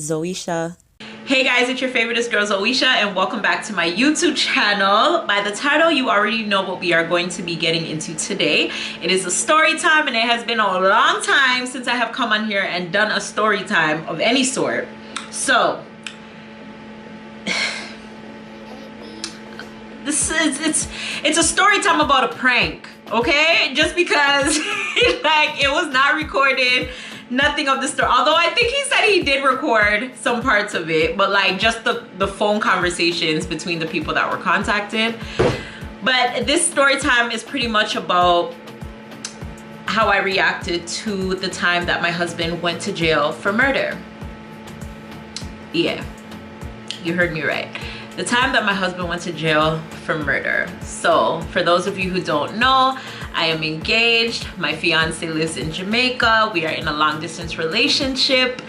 Zoeshaaa. Hey guys, it's your favoriteest girl Zoeshaaa and welcome back to my YouTube channel. By the title, you already know what we are going to be getting into today. It is a story time and it has been a long time since I have come on here and done a story time of any sort. So, it's a story time about a prank, okay? Just because like it was not recorded. Nothing of the story, although I think he said he did record some parts of it, but like just the phone conversations between the people that were contacted. But this story time is pretty much about how I reacted to the time that my husband went to jail for murder. Yeah, you heard me right. The time that my husband went to jail for murder. So for those of you who don't know, I am engaged. My fiance lives in Jamaica. We are in a long distance relationship.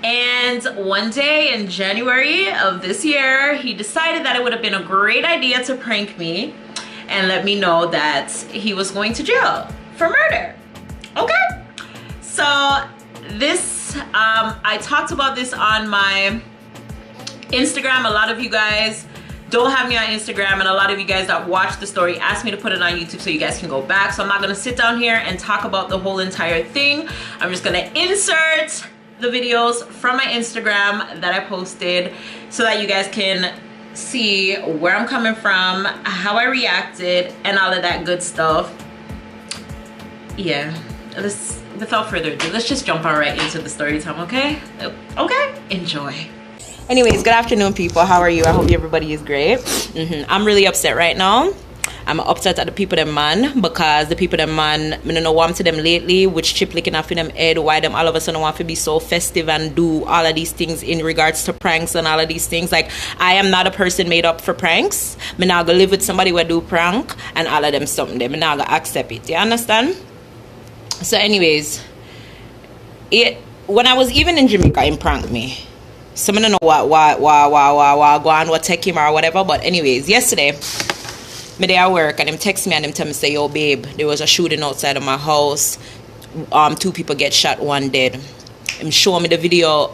And one day in January of this year, he decided that it would have been a great idea to prank me and let me know that he was going to jail for murder. Okay? So this, I talked about this on my Instagram. A lot of you guys don't have me on Instagram, and a lot of you guys that watched the story asked me to put it on YouTube so you guys can go back. So I'm not gonna sit down here and talk about the whole entire thing. I'm just gonna insert the videos from my Instagram that I posted so that you guys can see where I'm coming from, how I reacted, and all of that good stuff. Yeah, without further ado, let's just jump on right into the story time, okay? Okay, enjoy. Anyways, good afternoon, people. How are you? I hope everybody is great. I'm really upset right now. I'm upset at the people them man, because the people them man, I don't know what I'm to them lately, which chip licking off in them head, why them all of a sudden want to be so festive and do all of these things in regards to pranks and all of these things. Like, I am not a person made up for pranks. Me not gonna live with somebody who do prank and all of them something. Me not gonna accept it. You understand? So anyways, when I was even in Jamaica, he pranked me. So I don't know what go on, what take him or whatever. But anyways, yesterday, me there at work and him text me and him tell me say, yo babe, there was a shooting outside of my house. 2 people get shot, 1 dead. Him show me the video.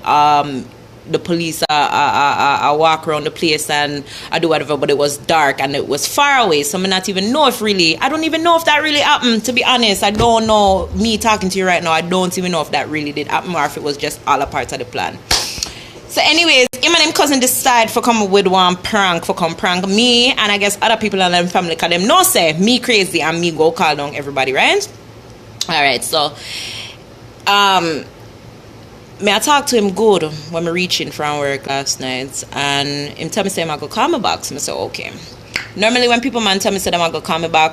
The police I walk around the place and I do whatever, but it was dark and it was far away. So I not even know if really, I don't even know if that really happened, to be honest. I don't know, me talking to you right now, I don't even know if that really did happen or if it was just all a part of the plan. So anyways, him and him cousin decide for come with one prank, for come prank me and I guess other people in them family, because them know say me crazy and me go call down everybody, right? Alright, so I talk to him good when I reaching from work last night, and him tell me say I go call me back. So I say okay. Normally when people man tell me say them I go call me back,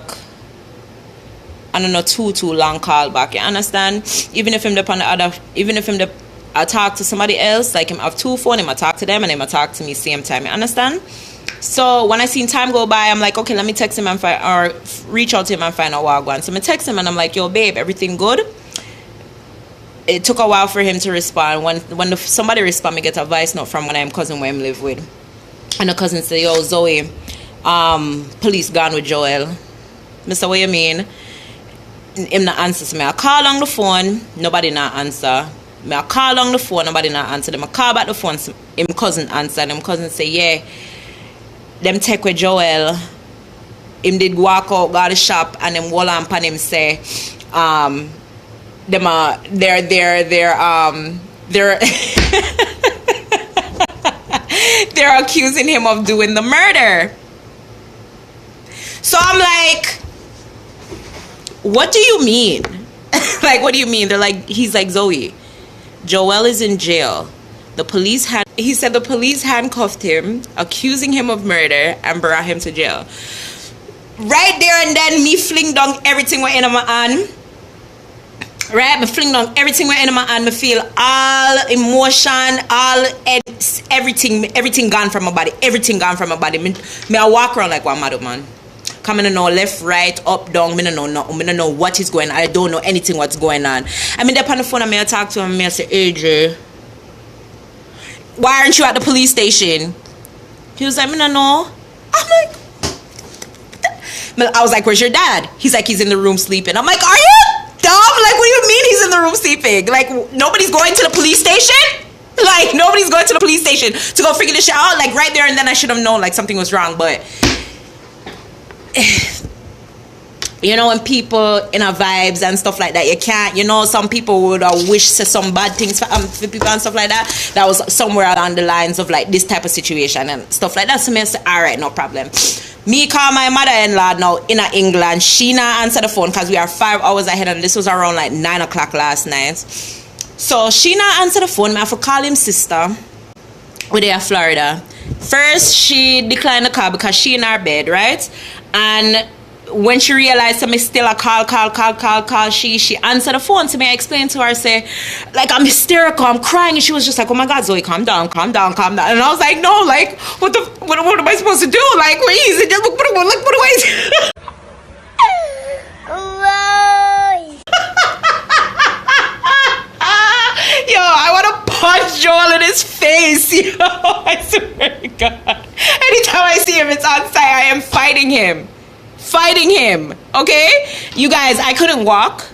I don't know too long call back, you understand? Even if him up on the other, even if him I talk to somebody else, like him have 2 phones, him I talk to them and him I talk to me same time, you understand? So when I seen time go by, I'm like, okay, let me text him and find, or reach out to him and find out what I want. So I text him and I'm like, yo babe, everything good? It took a while for him to respond. When somebody respond, me get a voice note from one of my cousin where I live with, and the cousin say, yo Zoe, police gone with Joel. Mr. What you mean? Him not answer me. I call on the phone, nobody not answer. Me I call on the phone, nobody not answer them. I call back the phone, him cousin answer. Him cousin say, yeah, them take with Joel. Him did walk out, go to the shop, and them wall on pan him say, they're they're accusing him of doing the murder. So I'm like, what do you mean? Like, what do you mean? They're like, he's like, Zoe, Joel is in jail. He said the police handcuffed him, accusing him of murder, and brought him to jail. Right there and then, me fling down everything we're in my hand. Right, me fling down everything we're in my hand. Me feel all emotion, everything gone from my body. Everything gone from my body. Me I walk around like one mad man. Coming to know left, right, up, down. Me no know. Me no know what is going on. I don't know anything what's going on. I mean, they're on the phone and me I talk to him. Me I say, AJ, why aren't you at the police station? He was like, me no know. I'm like, I was like, where's your dad? He's like, he's in the room sleeping. I'm like, are you dumb? Like, what do you mean he's in the room sleeping? Like, nobody's going to the police station? Like, nobody's going to the police station to go figure this shit out. Like, right there and then I should have known, like, something was wrong. But, you know, when people in our vibes and stuff like that, you can't, you know, some people would wish some bad things for people and stuff like that. That was somewhere along the lines of, like, this type of situation and stuff like that. So I said, all right, no problem. Me call my mother-in-law now in England. She not answer the phone because we are 5 hours ahead, and this was around, like, 9 o'clock last night. So she not answer the phone. I have to call him sister. We're there in Florida. First, she declined the call because she in her bed, right? And when she realized me still a call, she answered the phone to me. I explained to her, say, like, I'm hysterical, I'm crying. And she was just like, oh my God, Zoe, calm down. And I was like, no, like, what am I supposed to do? Like, what is it? What do I do? Yo, I want to punch Joel in his face. Yo, I swear to God. Anytime I see him, it's on site. I am fighting him, okay? You guys, I couldn't walk.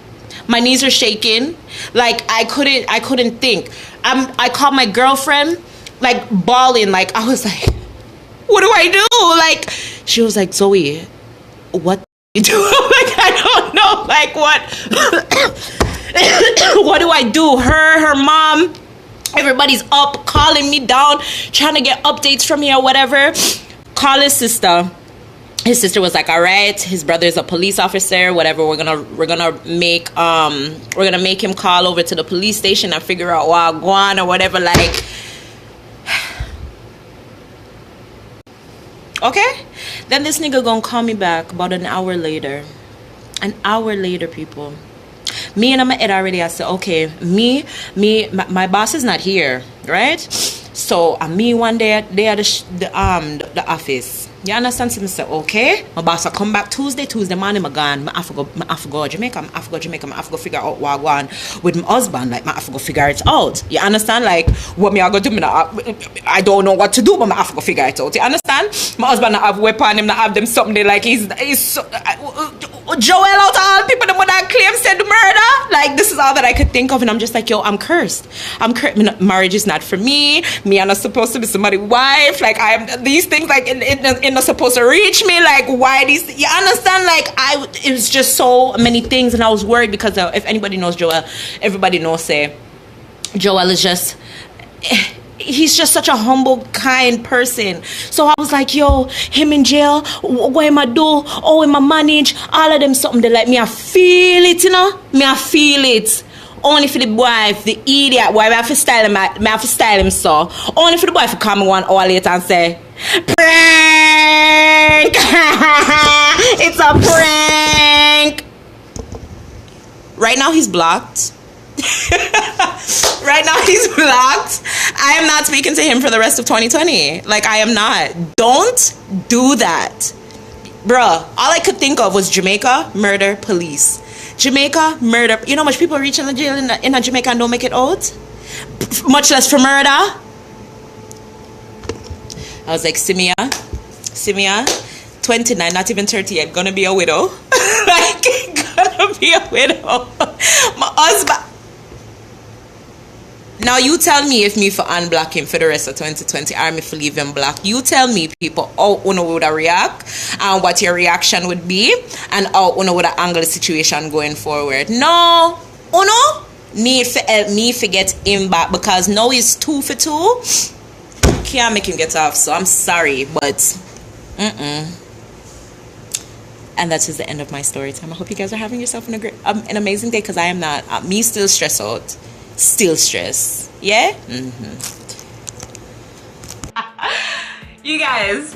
My knees are shaking. Like, I couldn't think. I called my girlfriend, like, bawling. Like, I was like, what do I do? Like, she was like, Zoe, what do you do? Like, I don't know. Like, what? What do I do? Her mom, everybody's up, calling me down, trying to get updates from me or whatever. Call his sister. His sister was like, all right, his brother is a police officer, whatever. We're gonna make him call over to the police station and figure out what going or whatever. Like, okay. Then this nigga gonna call me back about an hour later. An hour later, people. Me and my head already, I said, okay, my boss is not here, right? So me one day at the office. You understand? So I said, okay, my boss will come back Tuesday morning, I'm gone. I have to go Jamaica. I have to go figure out what I want with my husband. Like, I have to go figure it out. You understand? Like, what me I go do? I don't know what to do, but I have to go figure it out. You understand? My husband have weapon, him not have them something like he's so, Joel out all people that would have claim said murder. Like, this is all that I could think of, and I'm just like, yo, I'm cursed. Marriage is not for me. Me, I'm not supposed to be somebody's wife. Like, I am these things. Like, it not supposed to reach me. Like, why these? You understand? Like, it was just so many things, and I was worried because if anybody knows Joel, everybody knows. Say, Joel is just. He's just such a humble, kind person. So I was like, yo, him in jail, what am I do? Oh, am I manage? All of them something they like me. I feel it, you know? Me, I feel it. Only for the boy, the idiot boy, I have to style him. I have to style him so. Only for the boy to come 1 hour later and say, prank! It's a prank! Right now he's blocked. Right now he's blocked. I am not speaking to him for the rest of 2020. Like, I am not. Don't do that. Bruh, all I could think of was Jamaica, murder, police. Jamaica, murder. You know how much people reach in the jail in Jamaica and don't make it out? Much less for murder. I was like, Simia, 29, not even 30 yet, gonna be a widow. Like, gonna be a widow. My husband. Now you tell me if me for unblock him for the rest of 2020 or me for leave him black. You tell me, people, how uno would react and what your reaction would be and how uno would angle the situation going forward. No, uno need to help me to get him back because now he's 2 for 2. Can't make him get off, so I'm sorry, but And that is the end of my story time. I hope you guys are having yourself an amazing day because I am not. Me still stressed out. Still stress. Yeah? You guys,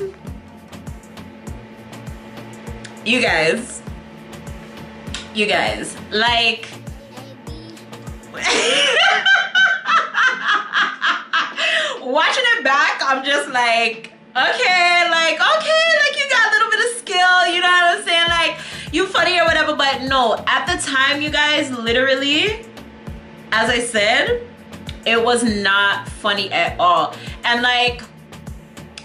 like, watching it back, I'm just like, okay, like you got a little bit of skill, you know what I'm saying? Like, you funny or whatever, but no, at the time, you guys, literally, as I said, it was not funny at all. And like,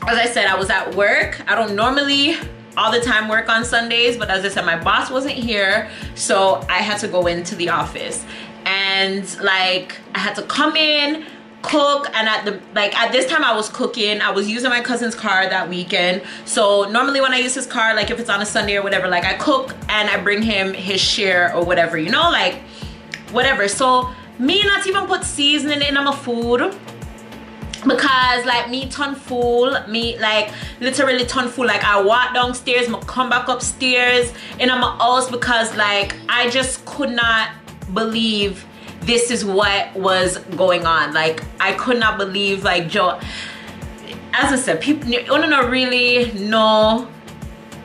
as I said, I was at work. I don't normally all the time work on Sundays, but as I said, my boss wasn't here, so I had to go into the office. And like, I had to come in, cook, and at this time I was cooking. I was using my cousin's car that weekend. So normally when I use his car, like if it's on a Sunday or whatever, like I cook and I bring him his share or whatever, you know, like whatever. So me not even put seasoning in my food, because like me turn full, me like literally turn full. Like I walk downstairs, I come back upstairs in my house, because like I just could not believe this is what was going on. Like I could not believe, like Joe, as I said, people don't really know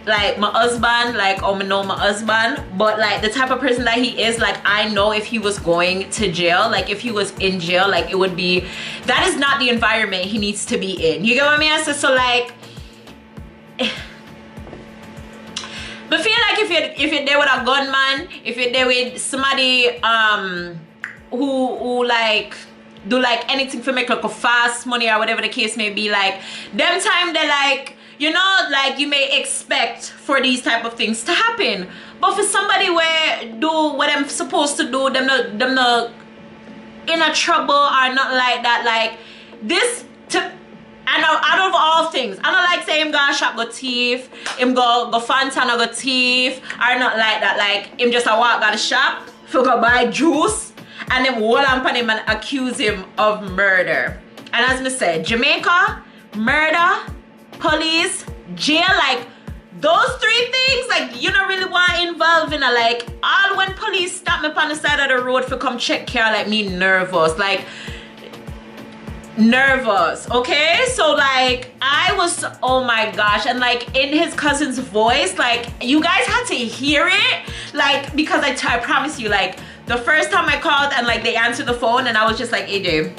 like my husband, like I know my husband, but like the type of person that he is, like I know if he was going to jail, like if he was in jail, like it would be, that is not the environment he needs to be in. You get what I mean? So like, but feel like if you're there with a gunman, if you're there with somebody who like do like anything for make like a fast money or whatever the case may be, like them time they like, you know, like you may expect for these type of things to happen. But for somebody where do what I'm supposed to do, them not in a trouble or not like that, like this to, and out of all things, I don't like say him go shop go thief, him go Fantana go thief, or not like that, like him just a walk out the shop for go buy juice and then hold on upon him and accuse him of murder. And as I said, Jamaica, murder, police, jail, like those three things, like you don't really want involved in a, like all when police stop me on the side of the road for come check care, like me nervous, like nervous, okay? So like I was, oh my gosh, and like in his cousin's voice, like you guys had to hear it, like because I promise you, like the first time I called and like they answered the phone and I was just like, AJ,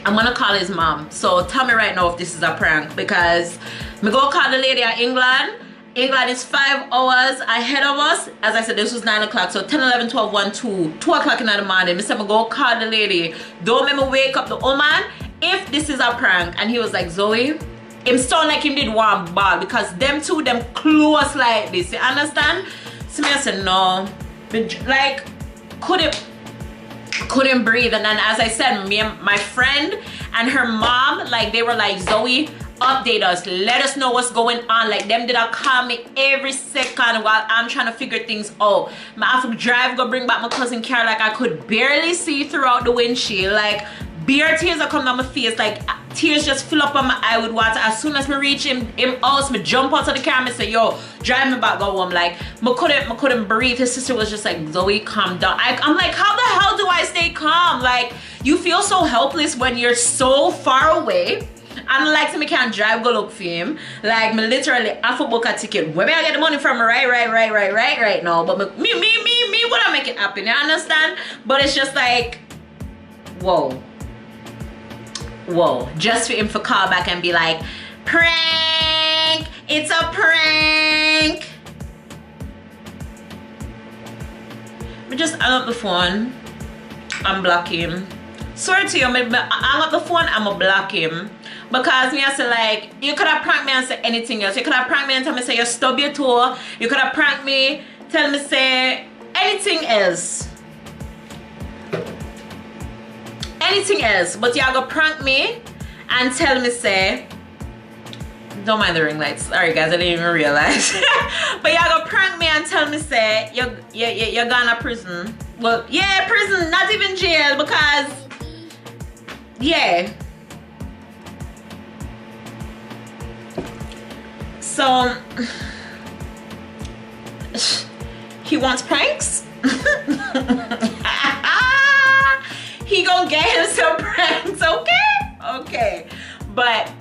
I'm gonna call his mom. So tell me right now if this is a prank, because me go call the lady at England. England is 5 hours ahead of us. As I said, this was 9 o'clock. So 10, 11, 12, 1, 2 o'clock in the morning. I said, me go call the lady. Don't make me wake up the woman if this is a prank. And he was like, Zoe, him sound like him did one ball, because them two, them close like this. You understand? So me I said, no. Like, couldn't breathe. And then as I said, me and my friend and her mom, like they were like, Zoe, update us, let us know what's going on. Like them did call me every second while I'm trying to figure things out. I have to drive, go bring back my cousin car, like I could barely see throughout the windshield, like bare tears are coming down my face, like tears just fill up on my eye with water. As soon as me reach him house, me jump out of the car and say, yo, drive me back, go home. Like I couldn't breathe. His sister was just like, Zoe, calm down. I'm like, how the hell do I stay calm? Like you feel so helpless when you're so far away. And like to me can't drive go look for him. Like me literally have to book a ticket. Where may I get the money from right now? But me would I make it happen, you understand? But it's just like, whoa, just for him to call back and be like, prank, it's a prank. Me just hang up the phone and block him. Sorry to you, I hang up the phone, I'ma block him. Because me I say, like, you could have pranked me and say anything else. You could have pranked me and tell me say you stub your toe. You could have pranked me, tell me say anything else. Anything else. But y'all go prank me and tell me say, don't mind the ring lights. Sorry guys, I didn't even realize. But y'all go prank me and tell me say you're gone to prison. Well, yeah, prison, not even jail, because yeah. So he wants pranks. He gonna get him some pranks, okay. But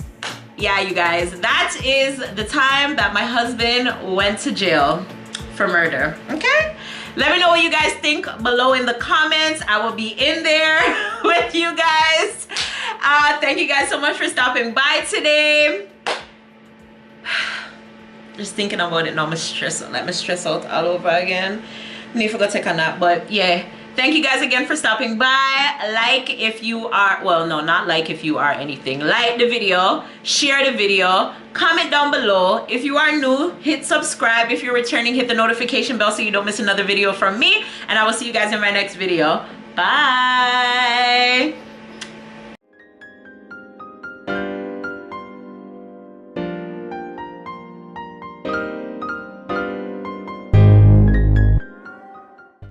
yeah, you guys, that is the time that my husband went to jail for murder. Okay, let me know what you guys think below in the comments. I will be in there with you guys. Thank you guys so much for stopping by today. Just thinking about it now, I'm stressed. Let me stress out all over again. I need to go take a nap. But yeah, thank you guys again for stopping by. Like if you are, well, no, not like if you are anything. Like the video, share the video, comment down below. If you are new, hit subscribe. If you're returning, hit the notification bell so you don't miss another video from me. And I will see you guys in my next video. Bye.